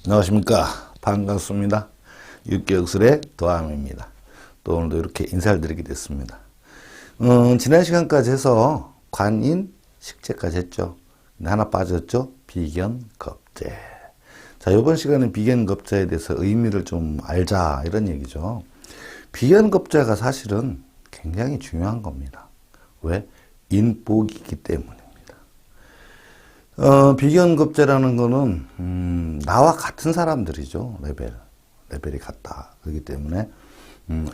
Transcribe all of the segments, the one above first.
안녕하십니까. 반갑습니다. 육개역술의 도함입니다. 또 오늘도 이렇게 인사를 드리게 됐습니다. 지난 시간까지 해서 관인, 식재까지 했죠. 근데 하나 빠졌죠. 비견, 겁재. 자, 이번 시간은 비견, 겁재에 대해서 의미를 좀 알자 이런 얘기죠. 비견, 겁재가 사실은 굉장히 중요한 겁니다. 왜? 인복이기 때문입니다. 비견급제라는 거는, 나와 같은 사람들이죠. 레벨이 같다. 그렇기 때문에,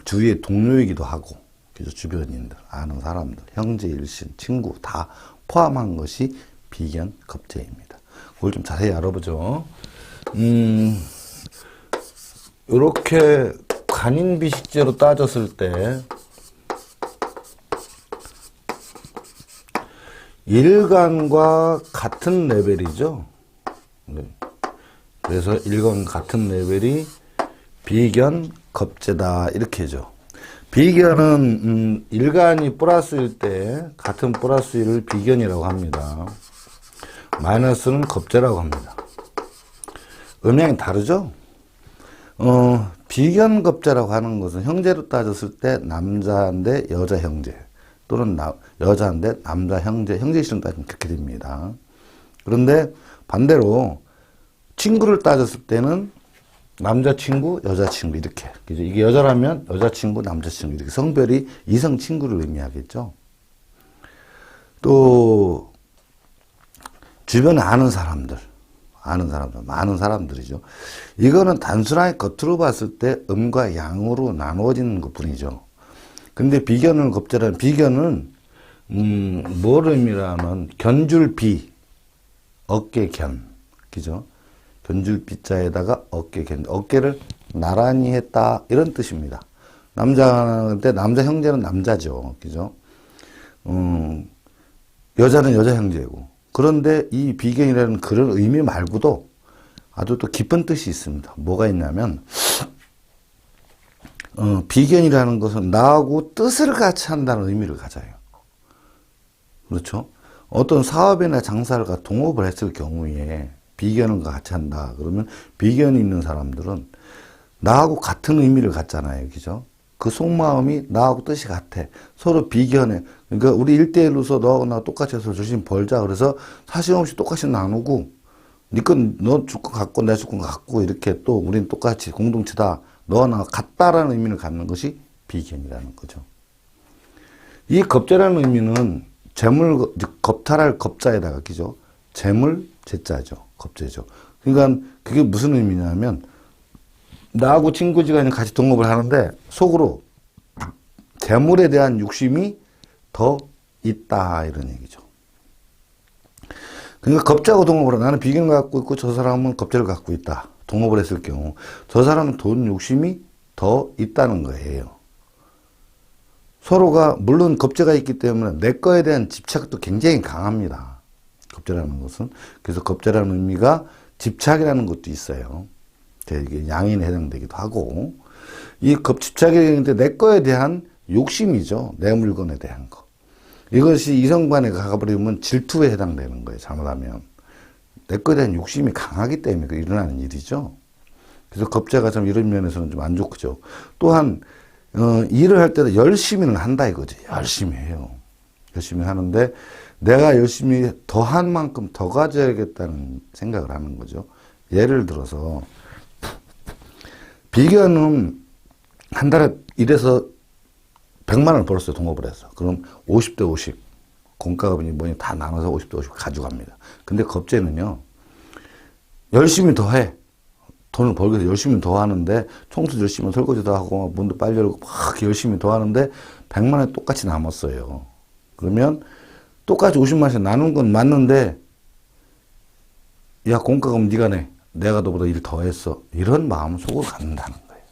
주위의 동료이기도 하고, 그죠? 주변인들, 아는 사람들, 형제, 일신, 친구 다 포함한 것이 비견급제입니다. 그걸 좀 자세히 알아보죠. 요렇게 관인비식제로 따졌을 때, 일간과 같은 레벨이죠. 네. 그래서 일간과 같은 레벨이 비견, 겁재다 이렇게죠. 비견은 일간이 플러스일 때 같은 플러스 1을 비견이라고 합니다. 마이너스는 겁재라고 합니다. 음양이 다르죠. 비견 겁재라고 하는 것은 형제로 따졌을 때 남자인데 여자 형제, 또는 여자인데 남자 형제, 형제실은 따지면 그렇게 됩니다. 그런데 반대로 친구를 따졌을 때는 남자친구, 여자친구 이렇게. 그죠? 이게 여자라면 여자친구, 남자친구 이렇게 성별이 이성 친구를 의미하겠죠. 또 주변에 아는 사람들, 많은 사람들이죠. 이거는 단순하게 겉으로 봤을 때 음과 양으로 나누어지는 것뿐이죠. 근데 비견을 겁재라는 비견은 뭘 의미하면 견줄비 어깨견 그죠? 견줄비자에다가 어깨견 어깨를 나란히 했다 이런 뜻입니다. 남자인데 남자 형제는 남자죠, 그죠? 여자는 여자 형제고 그런데 이 비견이라는 그런 의미 말고도 아주 또 깊은 뜻이 있습니다. 뭐가 있냐면 비견이라는 것은 나하고 뜻을 같이 한다는 의미를 가져요. 그렇죠? 어떤 사업이나 장사를 동업을 했을 경우에 비견과 같이 한다. 그러면 비견이 있는 사람들은 나하고 같은 의미를 갖잖아요. 그죠? 그 속마음이 나하고 뜻이 같아. 서로 비견해. 그러니까 우리 1대1로서 너하고 나 똑같이 해서 조심 벌자. 그래서 사심 없이 똑같이 나누고 네 건 너 줄 거 갖고 내 줄 거 갖고 이렇게 또 우린 똑같이 공동체다. 너와 나와 같다라는 의미를 갖는 것이 비견이라는 거죠. 이 겁재라는 의미는 재물, 겁탈할 겁자에다가 그죠? 재물, 재자죠. 겁재죠. 그러니까 그게 무슨 의미냐면 나하고 친구지간에 같이 동업을 하는데 속으로 재물에 대한 욕심이 더 있다 이런 얘기죠. 그러니까 겁자하고 동업을 나는 비견을 갖고 있고 저 사람은 겁재를 갖고 있다. 동업을 했을 경우 저 사람은 돈 욕심이 더 있다는 거예요. 서로가 물론 겁재가 있기 때문에 내 거에 대한 집착도 굉장히 강합니다. 겁재라는 것은. 그래서 겁재라는 의미가 집착이라는 것도 있어요. 이게 양인에 해당되기도 하고 이 집착이라는데 내 거에 대한 욕심이죠. 내 물건에 대한 거. 이것이 이성간에 가버리면 질투에 해당되는 거예요. 잘못하면. 내 거에 대한 욕심이 강하기 때문에 일어나는 일이죠. 그래서 겁재가 좀 이런 면에서는 좀 안 좋죠. 또한 일을 할 때도 열심히는 한다 이거지. 열심히 해요. 열심히 하는데 내가 열심히 더 한 만큼 더 가져야겠다는 생각을 하는 거죠. 예를 들어서 비견은 한 달에 일해서 100만 원을 벌었어요. 동업을 해서. 그럼 50대 50. 공과금이 뭐니 다 나눠서 50대 50 가져갑니다. 근데 겁재는요. 열심히 더 해. 돈을 벌기 위해서 열심히 더 하는데 청소 열심히 설거지도 하고 문도 빨리 열고 막 열심히 더 하는데 100만 원이 똑같이 남았어요. 그러면 똑같이 50만 원씩 나눈 건 맞는데 야 공과금 네가 내. 내가 너보다 일 더 했어. 이런 마음 속으로 갖는다는 거예요.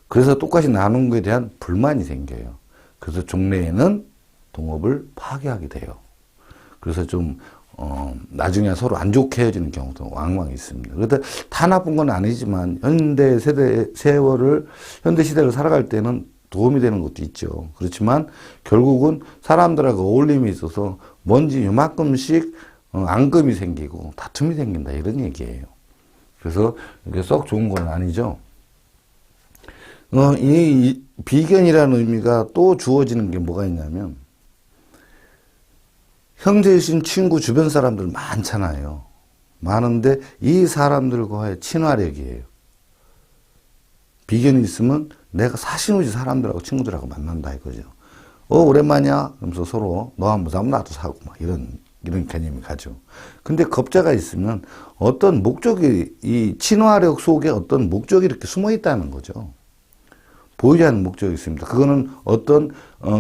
그래서 똑같이 나눈 거에 대한 불만이 생겨요. 그래서 종래에는 동업을 파괴하게 돼요. 그래서 좀 나중에 서로 안 좋게 헤어지는 경우도 왕왕 있습니다. 그런데 다 나쁜 건 아니지만 현대 시대를 살아갈 때는 도움이 되는 것도 있죠. 그렇지만 결국은 사람들하고 어울림이 있어서 뭔지 요만큼씩 앙금이 생기고 다툼이 생긴다 이런 얘기예요. 그래서 이게 썩 좋은 건 아니죠. 이 비견이라는 의미가 또 주어지는 게 뭐가 있냐면, 형제이신 친구 주변 사람들 많잖아요. 많은데 이 사람들과의 친화력이에요. 비견이 있으면 내가 사시누지 사람들하고 친구들하고 만난다 이거죠. 오랜만이야? 그러면서 서로 너 한번 사면 나도 사고 막 이런 개념이 가죠. 근데 겁재가 있으면 어떤 목적이, 이 친화력 속에 어떤 목적이 이렇게 숨어 있다는 거죠. 보이지 않는 목적이 있습니다. 그거는 어떤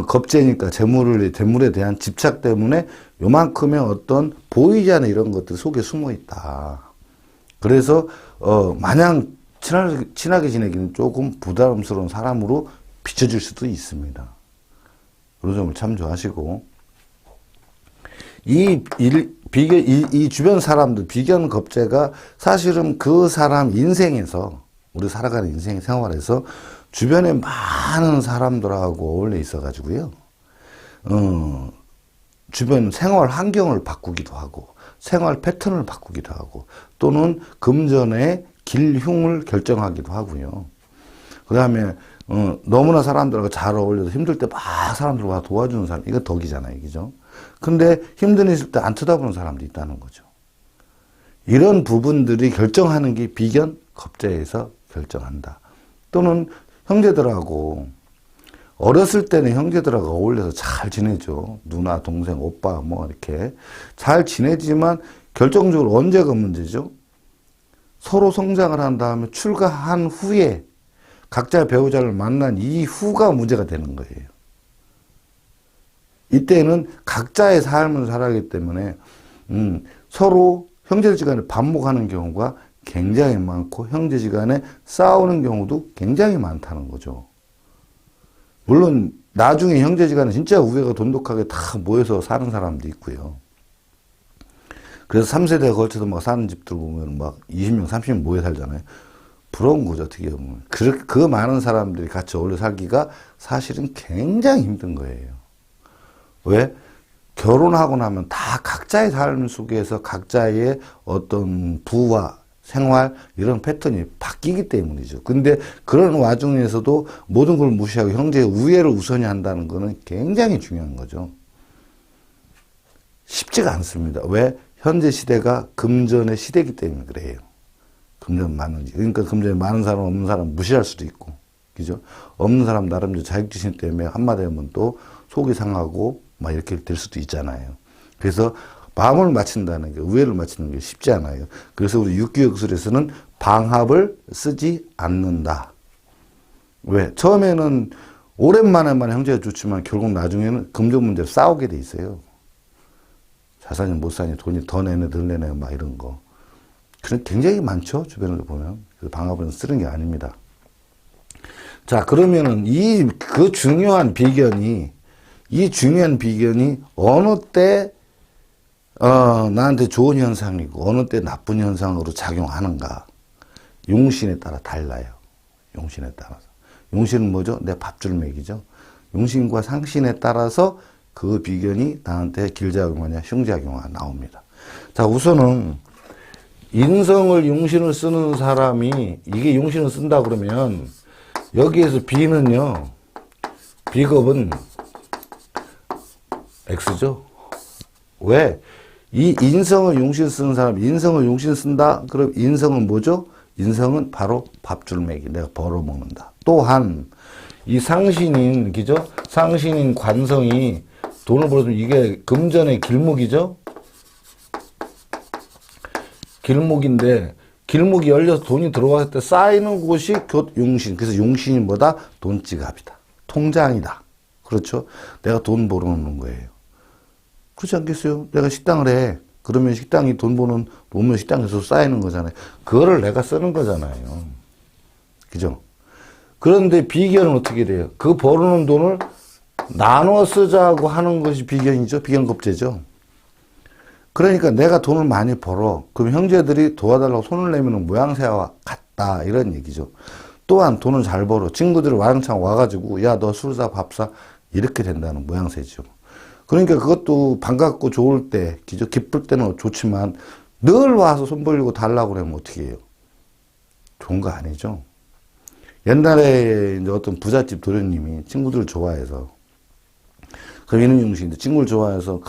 겁재니까 재물에 대한 집착 때문에 요만큼의 어떤 보이지 않는 이런 것들 속에 숨어 있다. 그래서 마냥 친하게 지내기는 조금 부담스러운 사람으로 비춰질 수도 있습니다. 그런 점을 참조하시고, 이 주변 사람들, 비견 겁재가 사실은 그 사람 인생에서, 우리 살아가는 인생 생활에서 주변에 많은 사람들하고 어울려 있어가지고요. 주변 생활 환경을 바꾸기도 하고, 생활 패턴을 바꾸기도 하고, 또는 금전의 길흉을 결정하기도 하고요. 그 다음에, 너무나 사람들하고 잘 어울려서 힘들 때 막 사람들과 도와주는 사람, 이거 덕이잖아요. 그죠? 근데 힘든 일 있을 때 안 쳐다보는 사람도 있다는 거죠. 이런 부분들이 결정하는 게 비견 겁재에서 결정한다. 또는 형제들하고 어렸을 때는 형제들하고 어울려서 잘 지내죠. 누나, 동생, 오빠 뭐 이렇게 잘 지내지만 결정적으로 언제가 문제죠? 서로 성장을 한 다음에 출가한 후에 각자의 배우자를 만난 이후가 문제가 되는 거예요. 이때는 각자의 삶을 살아가기 때문에 서로 형제지간에 반목하는 경우가 굉장히 많고 형제지간에 싸우는 경우도 굉장히 많다는 거죠. 물론 나중에 형제지간에 진짜 우애가 돈독하게 다 모여서 사는 사람도 있고요. 그래서 3세대에 걸쳐서 막 사는 집들 보면 막 20명, 30명 모여 살잖아요. 부러운 거죠, 어떻게 보면. 그 많은 사람들이 같이 어울려 살기가 사실은 굉장히 힘든 거예요. 왜? 결혼하고 나면 다 각자의 삶 속에서 각자의 어떤 부와 생활, 이런 패턴이 바뀌기 때문이죠. 근데 그런 와중에서도 모든 걸 무시하고 형제의 우애를 우선히 한다는 것은 굉장히 중요한 거죠. 쉽지가 않습니다. 왜? 현재 시대가 금전의 시대이기 때문에 그래요. 금전 많은지. 그러니까 금전이 많은 사람, 없는 사람 무시할 수도 있고. 그죠? 없는 사람 나름대로 자격지심 때문에 한마디 하면 또 속이 상하고 막 이렇게 될 수도 있잖아요. 그래서 마음을 맞춘다는 게, 우애를 맞추는 게 쉽지 않아요. 그래서 우리 육기역술에서는 방합을 쓰지 않는다. 왜? 처음에는 오랜만에만 형제가 좋지만 결국 나중에는 금전 문제로 싸우게 돼 있어요. 잘 사니 못 사니 돈이 더 내네 덜 내네 막 이런 거. 그런 굉장히 많죠. 주변을 보면. 그래서 방합은 쓰는 게 아닙니다. 자, 그러면은 그 중요한 비견이 어느 때 나한테 좋은 현상이고 어느 때 나쁜 현상으로 작용하는가. 용신에 따라 달라요. 용신에 따라서. 용신은 뭐죠? 내 밥줄 먹이죠. 용신과 상신에 따라서 그 비견이 나한테 길작용하냐 흉작용하냐 나옵니다. 자, 우선은 인성을 용신을 쓰는 사람이, 이게 용신을 쓴다 그러면 여기에서 비는요, 비겁은 X죠. 왜? 이 인성을 용신 쓰는 사람, 인성을 용신 쓴다? 그럼 인성은 뭐죠? 인성은 바로 밥줄매기, 내가 벌어먹는다. 또한 이 상신인, 그죠? 상신인 관성이 돈을 벌어주면 이게 금전의 길목이죠? 길목인데, 길목이 열려서 돈이 들어왔을 때 쌓이는 곳이 곧 용신. 그래서 용신이 뭐다? 돈지갑이다. 통장이다. 그렇죠? 내가 돈 벌어놓는 거예요. 그렇지 않겠어요? 내가 식당을 해. 그러면 식당이 돈 오면 식당에서 쌓이는 거잖아요. 그거를 내가 쓰는 거잖아요. 그죠? 그런데 비견은 어떻게 돼요? 그 벌어놓은 돈을 나눠 쓰자고 하는 것이 비견이죠. 비견겁재죠. 그러니까 내가 돈을 많이 벌어. 그럼 형제들이 도와달라고 손을 내미는 모양새와 같다. 이런 얘기죠. 또한 돈을 잘 벌어. 친구들이 와장창 와가지고 야, 너 술 사, 밥 사. 이렇게 된다는 모양새죠. 그러니까 그것도 반갑고 좋을 때, 기쁠 때는 좋지만 늘 와서 손 벌리고 달라고 그러면 어떻게 해요? 좋은 거 아니죠. 옛날에 이제 어떤 부잣집 도련님이 친구들을 좋아해서, 그 인은용신인데 친구를 좋아해서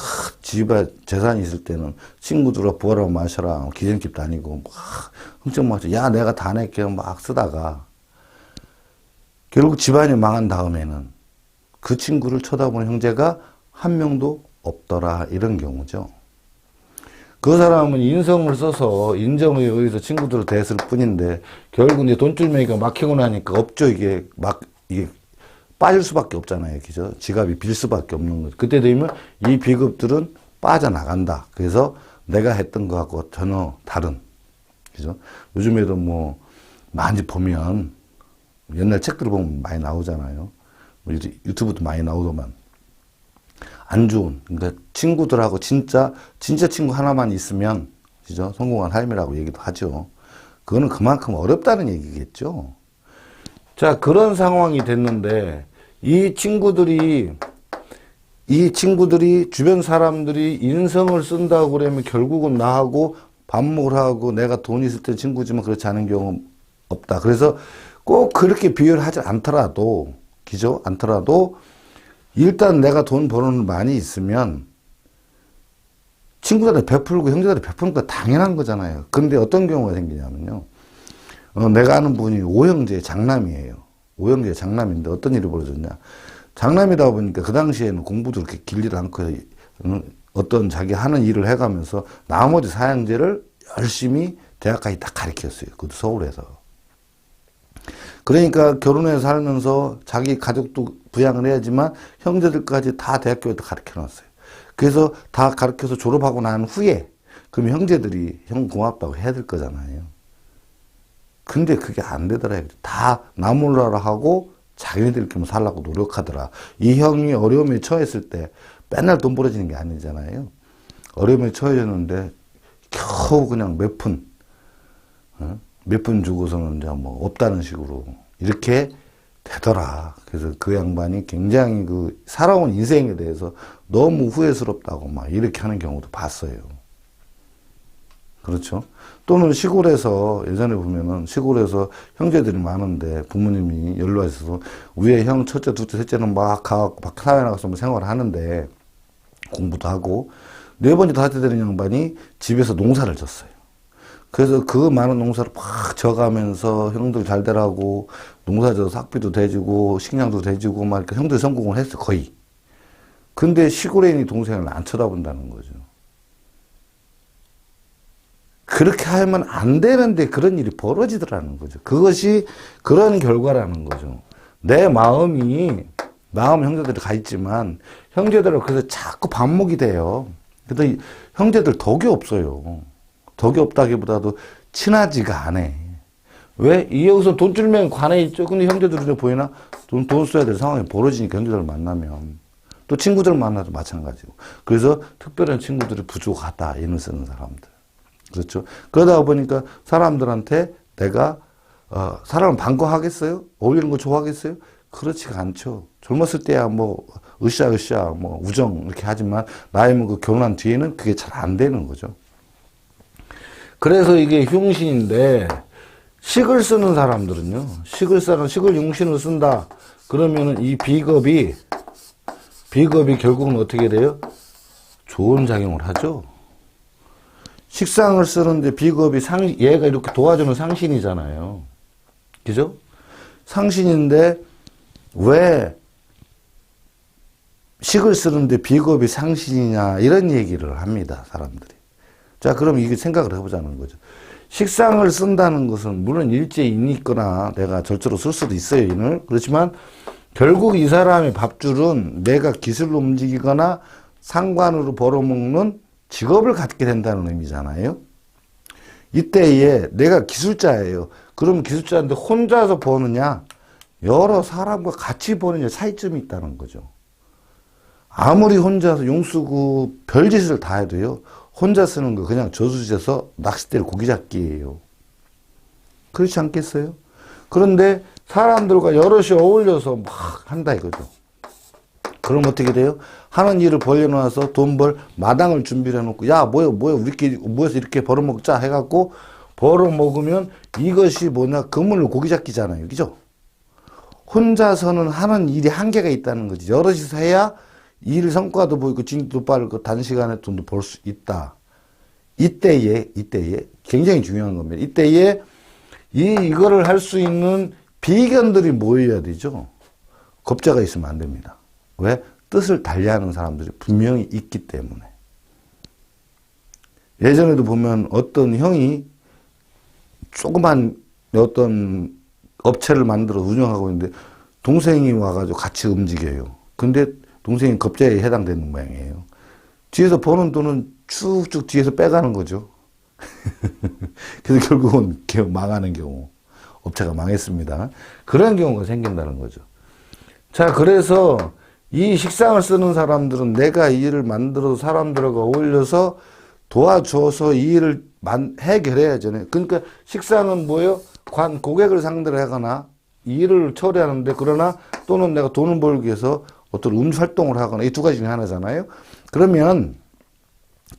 집에 재산이 있을 때는 친구들과 부어라 마셔라 기생집 다니고 막 흥청 마셔. 야 내가 다 낼게 막 쓰다가 결국 집안이 망한 다음에는 그 친구를 쳐다보는 형제가 한 명도 없더라. 이런 경우죠. 그 사람은 인성을 써서 인정에 의해서 친구들을 대했을 뿐인데 결국 이제 돈줄매기가 막히고 나니까 없죠. 이게 빠질 수밖에 없잖아요. 그죠? 지갑이 빌 수밖에 없는 거죠. 그때 되면 이 비급들은 빠져나간다. 그래서 내가 했던 거하고 전혀 다른. 그죠? 요즘에도 뭐 많이 보면 옛날 책들 보면 많이 나오잖아요. 유튜브도 많이 나오더만. 안 좋은, 그러니까 친구들하고 진짜 친구 하나만 있으면, 그죠? 성공한 삶이라고 얘기도 하죠. 그거는 그만큼 어렵다는 얘기겠죠. 자, 그런 상황이 됐는데, 이 친구들이 주변 사람들이 인성을 쓴다고 그러면 결국은 나하고 반목을 하고 내가 돈 있을 때 친구지만 그렇지 않은 경우 없다. 그래서 꼭 그렇게 비교를 하지 않더라도, 그죠? 않더라도, 일단 내가 돈 버는 많이 있으면 친구들한테 베풀고 형제들한테 베푸는 거 당연한 거잖아요. 근데 어떤 경우가 생기냐면요. 내가 아는 분이 오형제 장남이에요. 오형제 장남인데 어떤 일이 벌어졌냐. 장남이다 보니까 그 당시에는 공부도 그렇게 길지도 않고 어떤 자기 하는 일을 해가면서 나머지 사형제를 열심히 대학까지 다 가르쳤어요. 그것도 서울에서. 그러니까 결혼해서 살면서 자기 가족도 부양을 해야지만 형제들까지 다 대학교에다 가르쳐 놨어요. 그래서 다 가르쳐서 졸업하고 난 후에 그럼 형제들이 형 고맙다고 해야 될 거잖아요. 근데 그게 안 되더라고요. 다 나 몰라라 하고 자기네들끼리 살라고 노력하더라. 이 형이 어려움에 처했을 때 맨날 돈 벌어지는 게 아니잖아요. 어려움에 처해졌는데 겨우 그냥 몇 푼 주고서는 이제 뭐 없다는 식으로 이렇게 되더라. 그래서 그 양반이 굉장히 그 살아온 인생에 대해서 너무 후회스럽다고 막 이렇게 하는 경우도 봤어요. 그렇죠. 또는 시골에서 예전에 보면은 시골에서 형제들이 많은데 부모님이 연로하 있어서 위에 형 첫째, 둘째, 셋째는 막 가갖고 밖에 사회 나가서 뭐 생활을 하는데 공부도 하고 네 번째, 다섯째 되는 양반이 집에서 농사를 졌어요. 그래서 그 많은 농사를 막 져가면서 형들 잘 되라고 농사 져서 학비도 대주고 식량도 대주고 막 이렇게 형들이 성공을 했어 거의. 근데 시골에 있는 동생을 안 쳐다본다는 거죠. 그렇게 하면 안 되는데 그런 일이 벌어지더라는 거죠. 그것이 그런 결과라는 거죠. 내 마음 형제들이 가 있지만 형제들은 그래서 자꾸 반목이 돼요. 그래서 형제들 덕이 없어요. 덕이 없다기보다도 친하지가 않아. 왜? 여기서 돈 줄면 관해 있죠. 근데 형제들이 보이나? 돈 써야 될 상황이 벌어지니까 형제들을 만나면. 또 친구들 만나도 마찬가지고. 그래서 특별한 친구들이 부족하다. 인을 쓰는 사람들. 그렇죠. 그러다 보니까 사람들한테 내가, 사람을 반가워하겠어요? 어울리는 거 좋아하겠어요? 그렇지가 않죠. 젊었을 때야 뭐, 으쌰, 뭐, 우정, 이렇게 하지만, 나이 먹고 결혼한 뒤에는 그게 잘 안 되는 거죠. 그래서 이게 흉신인데, 식을 쓰는 사람들은요, 식을 흉신을 쓴다. 그러면은 이 비겁이 결국은 어떻게 돼요? 좋은 작용을 하죠. 식상을 쓰는데 비겁이 얘가 이렇게 도와주는 상신이잖아요. 그죠? 상신인데, 왜 식을 쓰는데 비겁이 상신이냐, 이런 얘기를 합니다, 사람들이. 자, 그럼 이게 생각을 해보자는 거죠. 식상을 쓴다는 것은 물론 일제히 인이 있거나 내가 절대로 쓸 수도 있어요, 인을. 그렇지만 결국 이 사람의 밥줄은 내가 기술로 움직이거나 상관으로 벌어먹는 직업을 갖게 된다는 의미잖아요. 이때에 내가 기술자예요. 그러면 기술자인데 혼자서 버느냐, 여러 사람과 같이 버느냐 차이점이 있다는 거죠. 아무리 혼자서 용쓰고 별짓을 다 해도요, 혼자 쓰는 거 그냥 저수지에서 낚싯대를 고기 잡기예요. 그렇지 않겠어요? 그런데 사람들과 여럿이 어울려서 막 한다 이거죠. 그럼 어떻게 돼요? 하는 일을 벌려놔서 돈 벌 마당을 준비를 해놓고, 야, 뭐야, 우리끼리 모여서 이렇게 벌어먹자 해갖고 벌어먹으면 이것이 뭐냐, 그물로 고기 잡기잖아요. 그죠? 혼자서는 하는 일이 한계가 있다는 거지. 여럿이서 해야 일 성과도 보이고 진도도 빠르고 단시간에 돈도 벌 수 있다. 이때에 굉장히 중요한 겁니다. 이때에 이거를 할 수 있는 비견들이 모여야 되죠. 겁자가 있으면 안 됩니다. 왜? 뜻을 달리하는 사람들이 분명히 있기 때문에. 예전에도 보면 어떤 형이 조그만 어떤 업체를 만들어 운영하고 있는데 동생이 와가지고 같이 움직여요. 근데 동생이 겁자에 해당되는 모양이에요. 뒤에서 버는 돈은 쭉쭉 뒤에서 빼가는 거죠. 그래서 결국은 망하는 경우. 업체가 망했습니다. 그런 경우가 생긴다는 거죠. 자, 그래서 이 식상을 쓰는 사람들은 내가 이 일을 만들어서 사람들하고 어울려서 도와줘서 이 일을 해결해야죠. 그러니까 식상은 뭐예요? 고객을 상대로 하거나 이 일을 처리하는데, 그러나 또는 내가 돈을 벌기 위해서 어떤 활동을 하거나, 이 두 가지 중에 하나잖아요. 그러면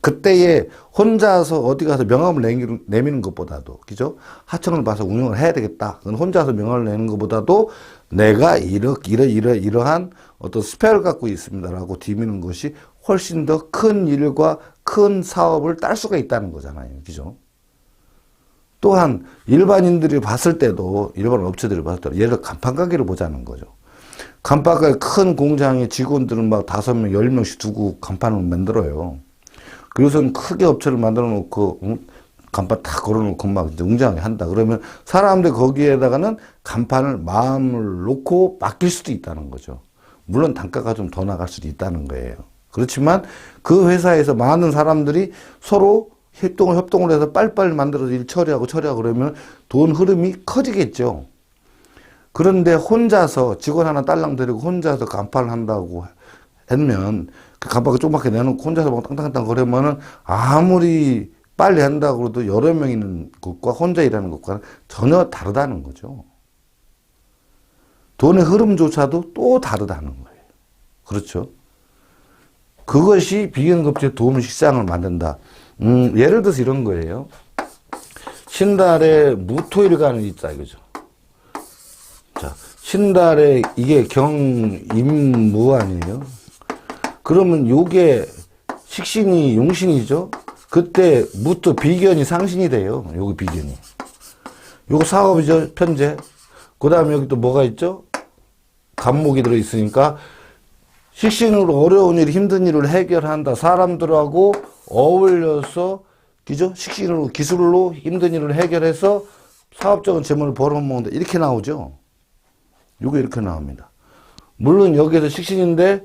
그때에 혼자서 어디 가서 명함을 내미는 것보다도, 그죠? 하청을 봐서 운영을 해야 되겠다. 그건 혼자서 명함을 내는 것보다도 내가 이러한 어떤 스펙을 갖고 있습니다라고 디미는 것이 훨씬 더 큰 일과 큰 사업을 딸 수가 있다는 거잖아요. 그죠? 또한 일반인들이 봤을 때도, 일반 업체들이 봤을 때도, 예를 들어 간판 가게를 보자는 거죠. 간판 가게 큰 공장에 직원들은 막 5명, 10명씩 두고 간판을 만들어요. 그래서는 크게 업체를 만들어 놓고, 간판 딱 걸어 놓고 막 이제 웅장하게 한다. 그러면 사람들 거기에다가는 간판을 마음을 놓고 맡길 수도 있다는 거죠. 물론 단가가 좀 더 나갈 수도 있다는 거예요. 그렇지만 그 회사에서 많은 사람들이 서로 협동을 해서 빨리빨리 만들어서 일 처리하고 그러면 돈 흐름이 커지겠죠. 그런데 혼자서 직원 하나 딸랑 데리고 혼자서 간판을 한다고 했면, 그 간판을 조그맣게 내놓고 혼자서 막 땅땅땅 그러면은 아무리 빨리 한다고 해도 여러 명 있는 것과 혼자 일하는 것과는 전혀 다르다는 거죠. 돈의 흐름조차도 또 다르다는 거예요. 그렇죠? 그것이 비견급제 도움 식상을 만든다. 예를 들어서 이런 거예요. 신달에 무토일간이 있다 이거죠. 자, 신달에 이게 경임무 아니에요? 그러면 요게 식신이 용신이죠? 그때 무토 비견이 상신이 돼요. 요거 비견이. 요거 사업이죠, 편제. 그 다음에 여기 또 뭐가 있죠? 간목이 들어있으니까 식신으로 어려운 일, 힘든 일을 해결한다. 사람들하고 어울려서, 그죠? 식신으로, 기술로 힘든 일을 해결해서 사업적인 재물을 벌어먹는다. 이렇게 나오죠? 요게 이렇게 나옵니다. 물론 여기에서 식신인데,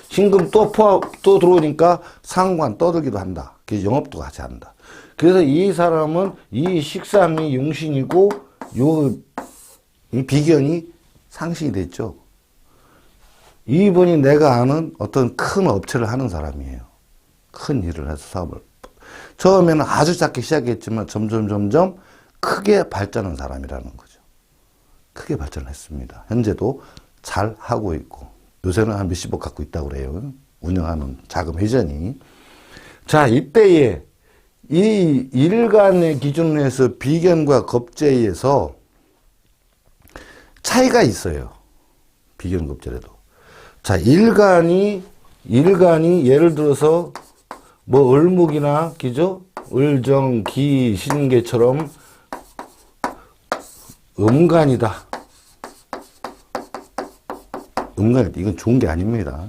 신금 또 들어오니까 상관 떠들기도 한다. 그래서 영업도 같이 한다. 그래서 이 사람은 이 식상이 용신이고, 이 비견이 상신이 됐죠. 이분이 내가 아는 어떤 큰 업체를 하는 사람이에요. 큰 일을 해서 사업을. 처음에는 아주 작게 시작했지만 점점 크게 발전한 사람이라는 거죠. 크게 발전했습니다. 현재도 잘 하고 있고, 요새는 한 몇십억 갖고 있다고 그래요. 운영하는 자금 회전이. 자, 이때에 이 일간의 기준으로 해서 비견과 겁재에서 차이가 있어요. 비견 겁재라도. 자, 일간이 예를 들어서 뭐 을목이나, 그죠? 을정, 기, 신계처럼 음간이다. 이건 좋은 게 아닙니다.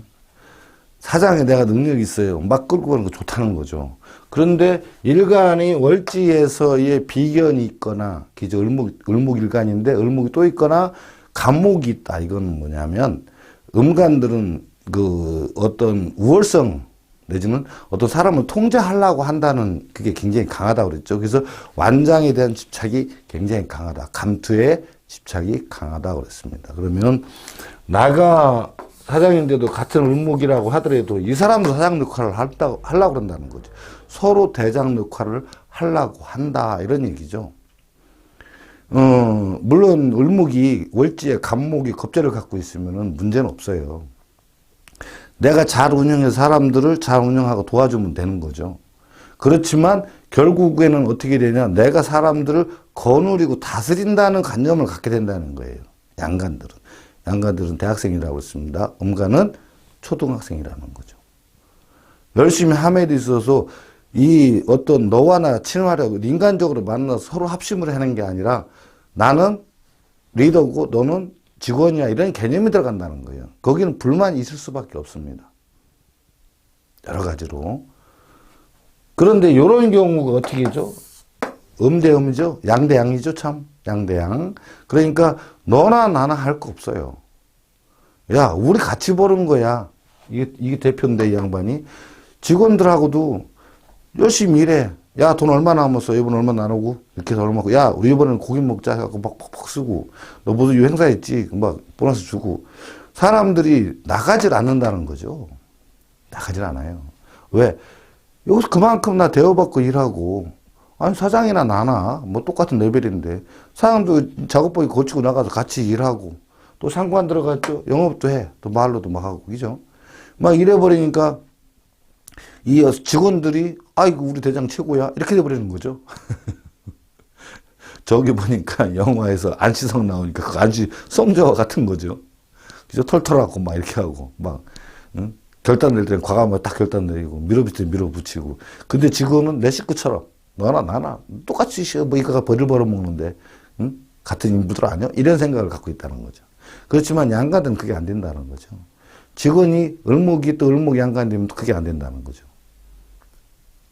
사장에 내가 능력이 있어요. 막 끌고 가는 거 좋다는 거죠. 그런데 일간이 월지에서의 비견이 있거나, 그죠? 을목 일간인데 을목이 또 있거나 간목이 있다. 이건 뭐냐면, 음간들은 그 어떤 우월성 내지는 어떤 사람을 통제하려고 한다는 그게 굉장히 강하다고 그랬죠. 그래서 완장에 대한 집착이 굉장히 강하다. 감투에 집착이 강하다고 그랬습니다. 그러면 나가 사장인데도 같은 을목이라고 하더라도 이 사람도 사장 역할을 하려고 그런다는 거죠. 서로 대장 역할을 하려고 한다. 이런 얘기죠. 물론 을목이 월지에 간목이 겁재를 갖고 있으면은 문제는 없어요. 내가 잘 운영해서 사람들을 잘 운영하고 도와주면 되는 거죠. 그렇지만 결국에는 어떻게 되냐? 내가 사람들을 거느리고 다스린다는 관념을 갖게 된다는 거예요. 양간들은. 양간들은 대학생이라고 했습니다. 음간은 초등학생이라는 거죠. 열심히 함에 있어서 이 어떤 너와 나 친화력을 인간적으로 만나서 서로 합심을 하는 게 아니라 나는 리더고 너는 직원이야 이런 개념이 들어간다는 거예요. 거기는 불만이 있을 수밖에 없습니다. 여러 가지로. 그런데 이런 경우가 어떻게 죠? 음대음이죠. 양대양이죠. 참 양대양. 그러니까 너나 나나 할 거 없어요. 야 우리 같이 버는 거야. 이게 대표인데 이 양반이. 직원들하고도 열심히 일해. 야 돈 얼마 남았어? 이번에 얼마 나누고? 이렇게 해서 얼마. 야 우리 이번에는 고기 먹자 해갖고 막 퍽퍽 쓰고. 너 무슨 행사 했지? 막 보너스 주고. 사람들이 나가질 않는다는 거죠. 나가질 않아요. 왜? 여기서 그만큼 나 대우받고 일하고, 아니, 사장이나 나나, 뭐 똑같은 레벨인데, 사장도 작업복이 고치고 나가서 같이 일하고, 또 상관 들어갔죠? 영업도 해. 또 말로도 막 하고, 그죠? 막 이래버리니까, 이 직원들이, 아이고, 우리 대장 최고야. 이렇게 돼버리는 거죠. 저기 보니까 영화에서 안시성 나오니까 그 안시성저와 같은 거죠. 그죠? 털털하고 막 이렇게 하고, 막, 응? 결단 낼 때는 과감하게 딱 결단 내리고 밀어붙일 때 밀어붙이고. 근데 지금은 내 식구처럼 너나 나나 똑같이 뭐 이거가 벌을 벌어먹는데 응? 같은 인부들 아니야? 이런 생각을 갖고 있다는 거죠. 그렇지만 양간은 그게 안 된다는 거죠. 직원이 을목이 또 을목이 양간 되면 그게 안 된다는 거죠.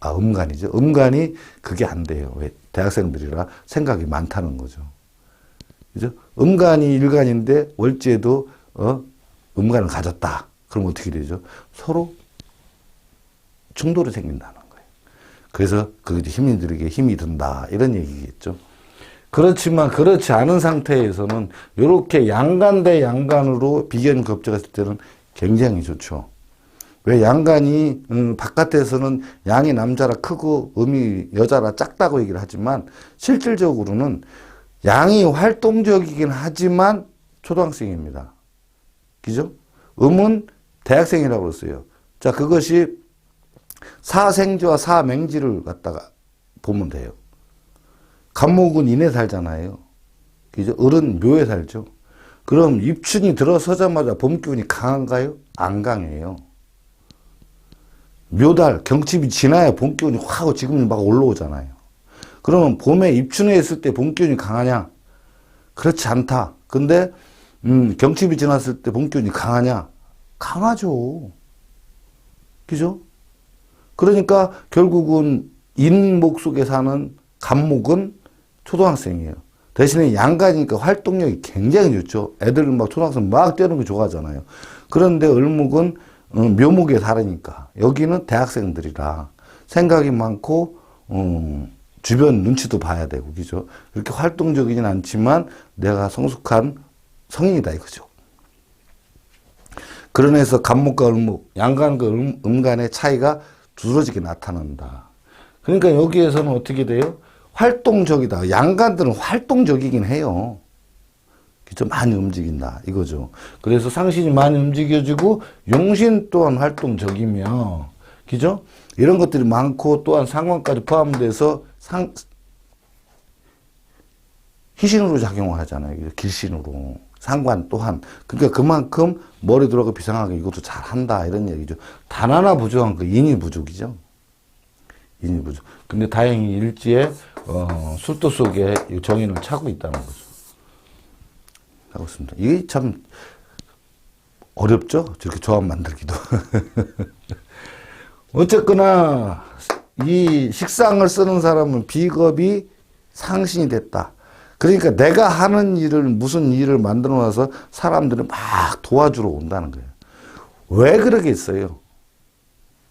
아 음간이죠. 음간이 그게 안 돼요. 왜? 대학생들이라 생각이 많다는 거죠. 그죠? 음간이 일간인데 월지에도 음간을 가졌다. 그럼 어떻게 되죠? 서로 충돌이 생긴다는 거예요. 그래서 그게 힘인들에게 힘이 든다. 이런 얘기겠죠. 그렇지만 그렇지 않은 상태에서는 이렇게 양간 대 양간으로 비견 겁적했을 때는 굉장히 좋죠. 왜 양간이 바깥에서는 양이 남자라 크고 음이 여자라 작다고 얘기를 하지만 실질적으로는 양이 활동적이긴 하지만 초등학생입니다. 그죠? 음은 대학생이라고 그랬어요. 자, 그것이 사생지와 사맹지를 갖다가 보면 돼요. 간목은 인에 살잖아요. 그죠? 을은 묘에 살죠. 그럼 입춘이 들어서자마자 봄 기운이 강한가요? 안 강해요. 묘달, 경칩이 지나야 봄 기운이 확 하고 지금 막 올라오잖아요. 그러면 봄에 입춘에 있을 때 봄 기운이 강하냐? 그렇지 않다. 근데 경칩이 지났을 때 봄 기운이 강하냐? 강하죠. 그죠? 그러니까 결국은 인목 속에 사는 간목은 초등학생이에요. 대신에 양간이니까 활동력이 굉장히 좋죠. 애들은 막 초등학생 막 뛰는 거 좋아하잖아요. 그런데 을목은 묘목에 살으니까 여기는 대학생들이라 생각이 많고 주변 눈치도 봐야 되고 그죠? 그렇게 활동적이진 않지만 내가 성숙한 성인이다 이거죠. 그러면서 간목과 을목, 양간과 음간의 차이가 두드러지게 나타난다. 그러니까 여기에서는 어떻게 돼요? 활동적이다. 양간들은 활동적이긴 해요. 그죠? 많이 움직인다. 이거죠. 그래서 상신이 많이 움직여지고 용신 또한 활동적이며, 그죠? 이런 것들이 많고 또한 상관까지 포함돼서 희신으로 작용을 하잖아요. 길신으로. 상관 또한. 그러니까 그만큼 머리 돌아가 비상하게 이것도 잘한다. 이런 얘기죠. 단 하나 부족한 그 인이 부족이죠. 인이 부족. 근데 다행히 일지에 술도 속에 정인을 차고 있다는 거죠. 하고 있습니다. 이게 참 어렵죠? 저렇게 조합 만들기도. 어쨌거나 이 식상을 쓰는 사람은 비겁이 상신이 됐다. 그러니까 내가 하는 일을 무슨 일을 만들어 놔서 사람들은 막 도와주러 온다는 거예요. 왜 그러겠어요?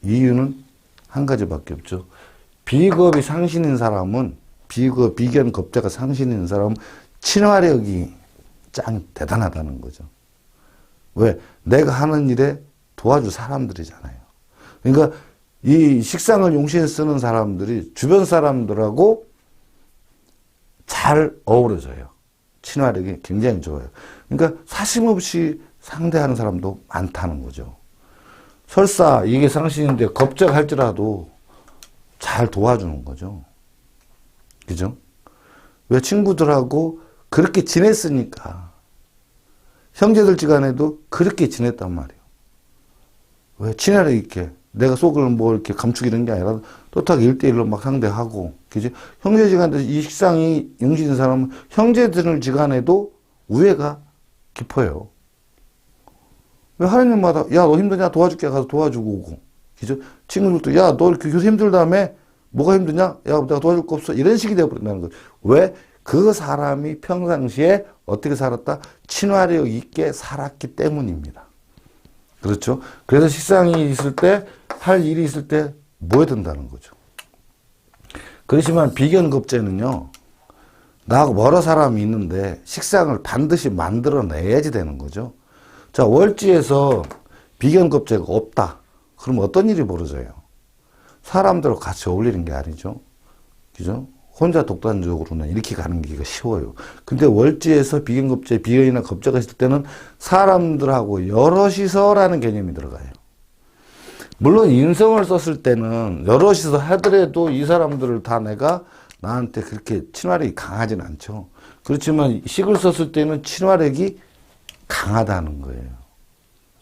이유는 한 가지밖에 없죠. 비겁이 상신인 사람은 비견 겁자가 상신인 사람은 친화력이 짱 대단하다는 거죠. 왜? 내가 하는 일에 도와줄 사람들이잖아요. 그러니까 이 식상을 용신에 쓰는 사람들이 주변 사람들하고 잘 어우러져요. 친화력이 굉장히 좋아요. 그러니까 사심없이 상대하는 사람도 많다는 거죠. 설사 이게 상신인데 겁적할지라도 잘 도와주는 거죠. 그죠? 왜 친구들하고 그렇게 지냈으니까. 형제들지간에도 그렇게 지냈단 말이에요. 왜 친애를 있게 내가 속을 뭐 이렇게 감추기 이런 게 아니라 또하게 1대1로 막 상대하고, 그지? 형제지간에 이 식상이 용신인 사람은 형제들지간에도 우애가 깊어요. 왜 하나님마다 야 너 힘드냐 도와줄게 가서 도와주고 오고, 그죠? 친구들도 야 너 이렇게 교수 힘들다며 뭐가 힘드냐? 야 내가 도와줄 거 없어 이런 식이 되어버린다는 거죠. 왜? 그 사람이 평상시에 어떻게 살았다? 친화력 있게 살았기 때문입니다. 그렇죠? 그래서 식상이 있을 때, 할 일이 있을 때 모여든다는 거죠. 그렇지만 비견급제는요, 나하고 멀어 사람이 있는데 식상을 반드시 만들어내야지 되는 거죠. 자, 월지에서 비견급제가 없다. 그럼 어떤 일이 벌어져요? 사람들과 같이 어울리는 게 아니죠. 그죠? 혼자 독단적으로는 이렇게 가는 게 쉬워요. 근데 월지에서 비견급제, 비견이나 급제가 있을 때는 사람들하고 여럿이서라는 개념이 들어가요. 물론 인성을 썼을 때는 여럿이서 하더라도 이 사람들을 다 내가 나한테 그렇게 친화력이 강하진 않죠. 그렇지만 식을 썼을 때는 친화력이 강하다는 거예요.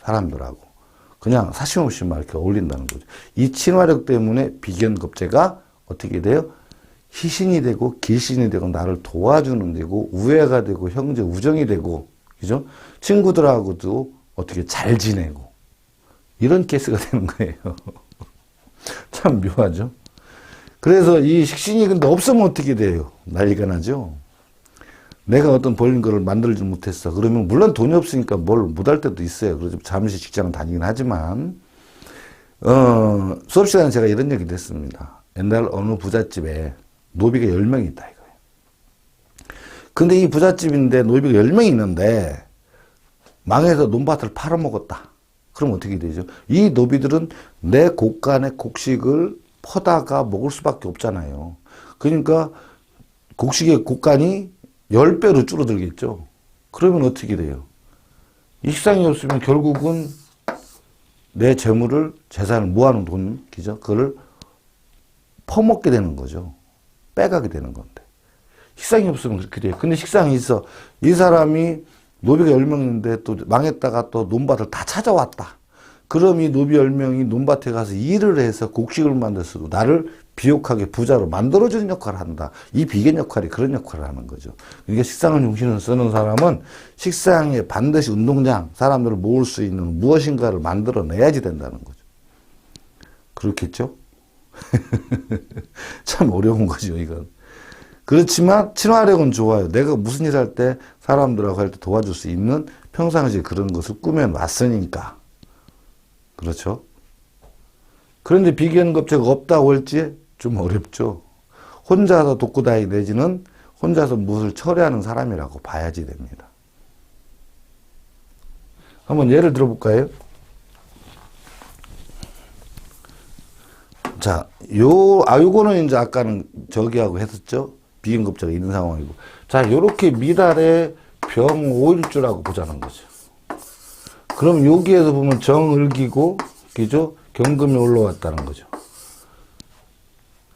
사람들하고. 그냥 사심없이 막 이렇게 어울린다는 거죠. 이 친화력 때문에 비견급제가 어떻게 돼요? 희신이 되고 길신이 되고 나를 도와주는 되고 우애가 되고 형제 우정이 되고, 그죠? 친구들하고도 어떻게 잘 지내고 이런 케이스가 되는 거예요. 참 묘하죠? 그래서 이 식신이 근데 없으면 어떻게 돼요? 난리가 나죠? 내가 어떤 벌린 거를 만들지 못했어. 그러면 물론 돈이 없으니까 뭘 못할 때도 있어요. 그래서 잠시 직장을 다니긴 하지만, 수업 시간에 제가 이런 얘기도 했습니다. 옛날 어느 부잣집에 노비가 10명이 있다 이거예요. 근데 이 부잣집인데 노비가 10명이 있는데 망해서 논밭을 팔아먹었다. 그럼 어떻게 되죠? 이 노비들은 내 곡간의 곡식을 퍼다가 먹을 수밖에 없잖아요. 그러니까 곡식의 곡간이 10배로 줄어들겠죠. 그러면 어떻게 돼요? 이 식상이 없으면 결국은 내 재물을, 재산을 모아놓은 돈, 그죠? 그거를 퍼먹게 되는 거죠. 빼가게 되는 건데. 식상이 없으면 그렇게 돼요. 근데 식상이 있어. 이 사람이 노비가 10명인데 또 망했다가 또 논밭을 다 찾아왔다. 그럼 이 노비 10명이 논밭에 가서 일을 해서 곡식을 만들어서 나를 비옥하게 부자로 만들어주는 역할을 한다. 이 비견 역할이 그런 역할을 하는 거죠. 그러니까 식상을 용신을 쓰는 사람은 식상에 반드시 운동장, 사람들을 모을 수 있는 무엇인가를 만들어내야지 된다는 거죠. 그렇겠죠? 참 어려운 거죠, 이건. 그렇지만 친화력은 좋아요. 내가 무슨 일 할 때 사람들하고 할 때 도와줄 수 있는 평상시에 그런 것을 꾸며놨으니까. 그렇죠? 그런데 비견급제가 없다고 할지 좀 어렵죠. 혼자서 독구다이 내지는 혼자서 무엇을 처리하는 사람이라고 봐야지 됩니다. 한번 예를 들어볼까요? 자, 요거는 이제 아까는 저기하고 했었죠? 비견급제가 있는 상황이고. 자, 요렇게 미달에 병오일주라고 보자는 거죠. 그럼 여기에서 보면 정을기고, 그죠? 경금이 올라왔다는 거죠.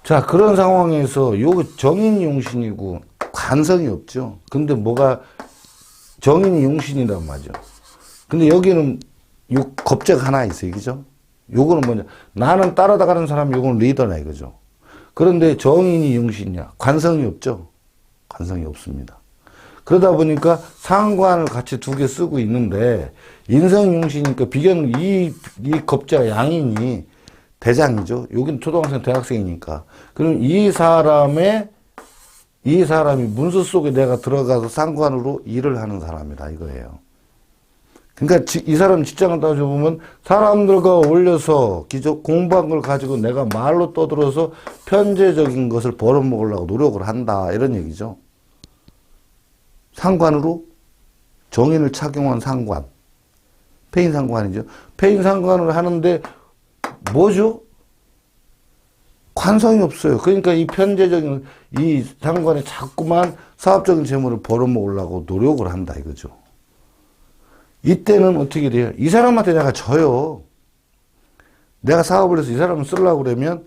자, 그런 상황에서 요 정인이 용신이고 관성이 없죠. 근데 뭐가 정인이 용신이란 말이죠. 근데 여기는 요 겁재가 하나 있어요. 그죠? 요거는 뭐냐? 나는 따라다가는 사람, 요거는 리더나 이거죠. 그런데 정인이 용신이야. 관성이 없죠. 관성이 없습니다. 그러다 보니까 상관을 같이 두 개 쓰고 있는데 인성용신이니까 비견 이 겁재가 양인이 대장이죠. 여기는 초등학생 대학생이니까. 그럼 이 사람이 문서 속에 내가 들어가서 상관으로 일을 하는 사람이다 이거예요. 그러니까 이 사람 직장을 따져보면 사람들과 어울려서 공부한 걸 가지고 내가 말로 떠들어서 편제적인 것을 벌어먹으려고 노력을 한다 이런 얘기죠. 상관으로 정인을 착용한 상관. 폐인 상관이죠. 폐인 상관을 하는데 뭐죠? 관성이 없어요. 그러니까 이 편제적인 이 상관에 자꾸만 사업적인 재물을 벌어먹으려고 노력을 한다 이거죠. 이때는 어떻게 돼요? 이 사람한테 내가 져요. 내가 사업을 해서 이 사람을 쓰려고 그러면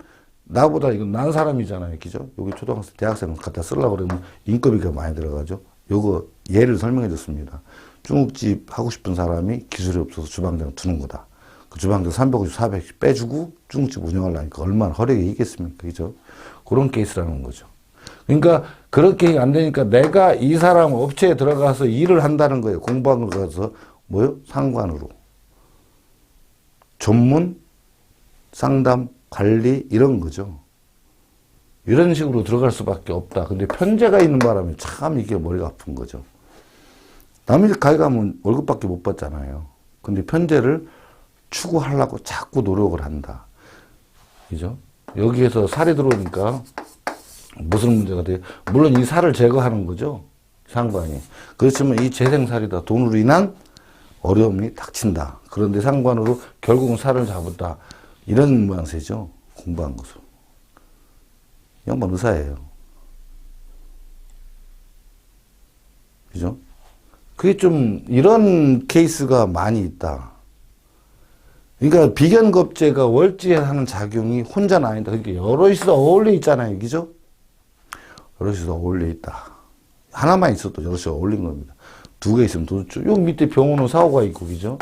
나보다 이건 난 사람이잖아요. 그죠? 여기 초등학생, 대학생 갖다 쓰려고 그러면 인건비가 많이 들어가죠. 요거 예를 설명해 줬습니다. 중국집 하고 싶은 사람이 기술이 없어서 주방장 두는 거다. 그 주방장 350, 400씩 빼주고 중국집 운영하려니까 얼마나 허력이 있겠습니까? 그죠? 그런 케이스라는 거죠. 그러니까 그렇게 안 되니까 내가 이 사람 업체에 들어가서 일을 한다는 거예요. 공부하는 거 가서 뭐요? 상관으로. 전문, 상담, 관리 이런 거죠. 이런 식으로 들어갈 수밖에 없다. 근데 편제가 있는 바람에 참 이게 머리가 아픈 거죠. 남일 가게 가면 월급밖에 못 받잖아요. 근데 편제를 추구하려고 자꾸 노력을 한다. 그죠? 여기에서 살이 들어오니까 무슨 문제가 돼요? 물론 이 살을 제거하는 거죠. 상관이. 그렇지만 이 재생살이다. 돈으로 인한 어려움이 닥친다. 그런데 상관으로 결국은 살을 잡았다. 이런 모양새죠. 공부한 것으로. 이 양반 의사예요. 그죠? 그게 좀 이런 케이스가 많이 있다. 그러니까 비견겁제가 월지에 하는 작용이 혼자는 아니다. 그러니까 여럿이서 어울려 있잖아요. 그죠? 여럿이서 어울려 있다. 하나만 있어도 여럿이 어울린 겁니다. 두 개 있으면 도대체 요 밑에 병원은 사고가 있고 그죠?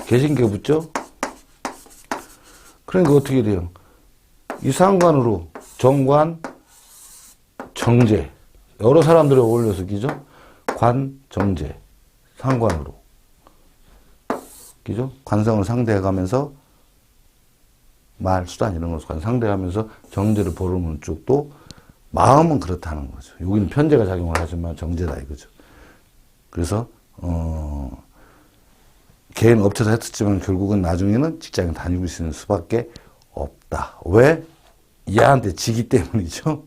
개신교 붙죠? 그러니까 어떻게 돼요? 이 상관으로 정관, 정제 여러 사람들이 어울려서 그죠? 관, 정제 상관으로 그죠? 관성을 상대해가면서 말, 수단 이런 것을 상대하면서 정제를 보르는 쪽도 마음은 그렇다는 거죠. 여기는 편제가 작용을 하지만 정제다 이거죠. 그래서 개인 업체에서 했었지만 결국은 나중에는 직장에 다니고 있을 수밖에 없다. 왜? 얘한테 지기 때문이죠.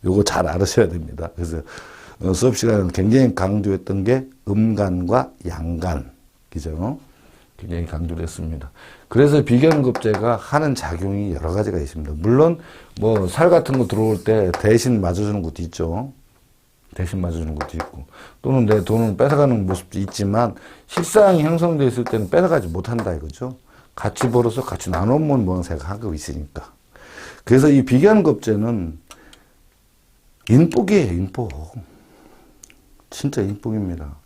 요거 잘 알으셔야 됩니다. 그래서 수업 시간에 굉장히 강조했던 게 음간과 양간. 그죠? 굉장히 강조를 했습니다. 그래서 비견급제가 하는 작용이 여러 가지가 있습니다. 물론 뭐 살 같은 거 들어올 때 대신 맞아주는 것도 있죠. 대신 맞아주는 것도 있고 또는 내 돈을 뺏어가는 모습도 있지만 실상이 형성되어 있을 때는 뺏어가지 못한다 이거죠. 같이 벌어서 같이 나눠 먹는 모양새가 하고 있으니까. 그래서 이 비견급제는 인복이에요. 인복. 진짜 인복입니다.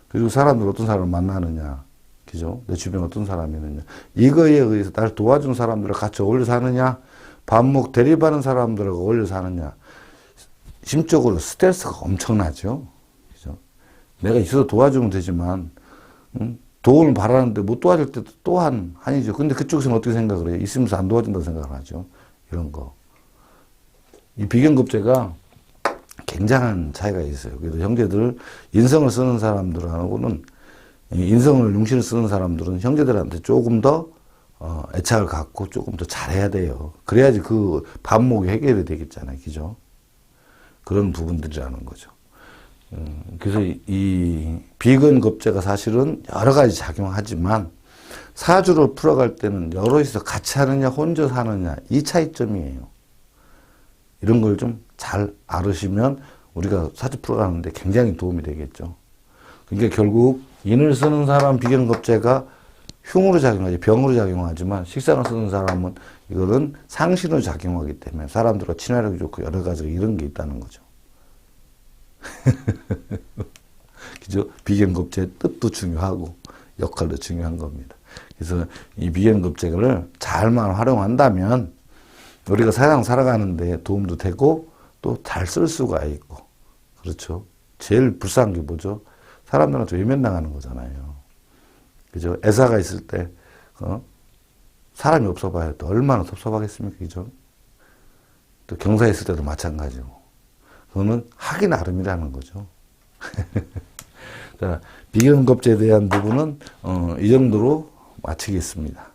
그리고 사람들 어떤 사람을 만나느냐. 그죠? 내 주변에 어떤 사람이 있느냐. 이거에 의해서 나를 도와주는 사람들과 같이 어울려 사느냐. 반목 대립하는 사람들하고 어울려 사느냐. 심적으로 스트레스가 엄청나죠. 그죠? 내가 있어서 도와주면 되지만, 도움을 바라는데 못 도와줄 때도 또한 아니죠. 근데 그쪽에서는 어떻게 생각을 해요? 있으면서 안 도와준다고 생각을 하죠. 이런 거. 이 비견급제가 굉장한 차이가 있어요. 그래서 형제들, 인성을 쓰는 사람들하고는, 인성을 용신을 쓰는 사람들은 형제들한테 조금 더 애착을 갖고 조금 더 잘해야 돼요. 그래야지 그 반목이 해결이 되겠잖아요. 그죠? 그런 부분들이라는 거죠. 그래서 이 비견급제가 사실은 여러 가지 작용하지만 사주를 풀어갈 때는 여럿이서 같이 하느냐 혼자 하느냐 이 차이점이에요. 이런 걸 좀 잘 알으시면 우리가 사주 풀어가는데 굉장히 도움이 되겠죠. 그러니까 결국 인을 쓰는 사람 비견급제가 흉으로 작용하지 병으로 작용하지만 식상을 쓰는 사람은 이거는 상신으로 작용하기 때문에 사람들과 친화력이 좋고 여러 가지 이런 게 있다는 거죠. 그죠? 비견급제의 뜻도 중요하고 역할도 중요한 겁니다. 그래서 이 비견급제를 잘만 활용한다면 우리가 세상 살아가는데 도움도 되고 또 잘 쓸 수가 있고 그렇죠. 제일 불쌍한 게 뭐죠? 사람들한테 외면당하는 거잖아요. 그죠? 애사가 있을 때 사람이 없어 봐야 또 얼마나 섭섭하겠습니까? 그죠? 또 경사에 있을 때도 마찬가지고 그거는 하기 나름이라는 거죠. 자, 비견급제에 대한 부분은 이 정도로 마치겠습니다.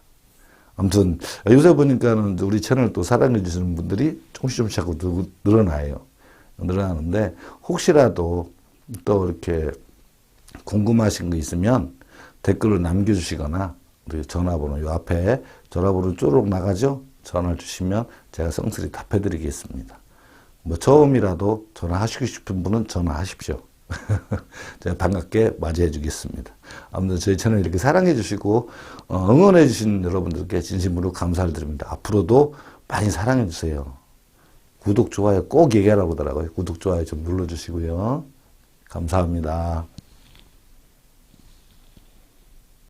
아무튼 요새 보니까는 우리 채널 또 사랑해 주시는 분들이 조금씩 자꾸 늘어나는데 혹시라도 또 이렇게 궁금하신 거 있으면 댓글을 남겨주시거나 우리 전화번호 요 앞에 전화번호 쪼록 나가죠? 전화 주시면 제가 성실히 답해드리겠습니다. 뭐 처음이라도 전화하시고 싶은 분은 전화하십시오. 제가 반갑게 맞이해 주겠습니다. 아무튼 저희 채널 이렇게 사랑해 주시고 응원해 주신 여러분들께 진심으로 감사를 드립니다. 앞으로도 많이 사랑해 주세요. 구독, 좋아요 꼭 얘기하라고 하더라고요. 구독, 좋아요 좀 눌러주시고요. 감사합니다.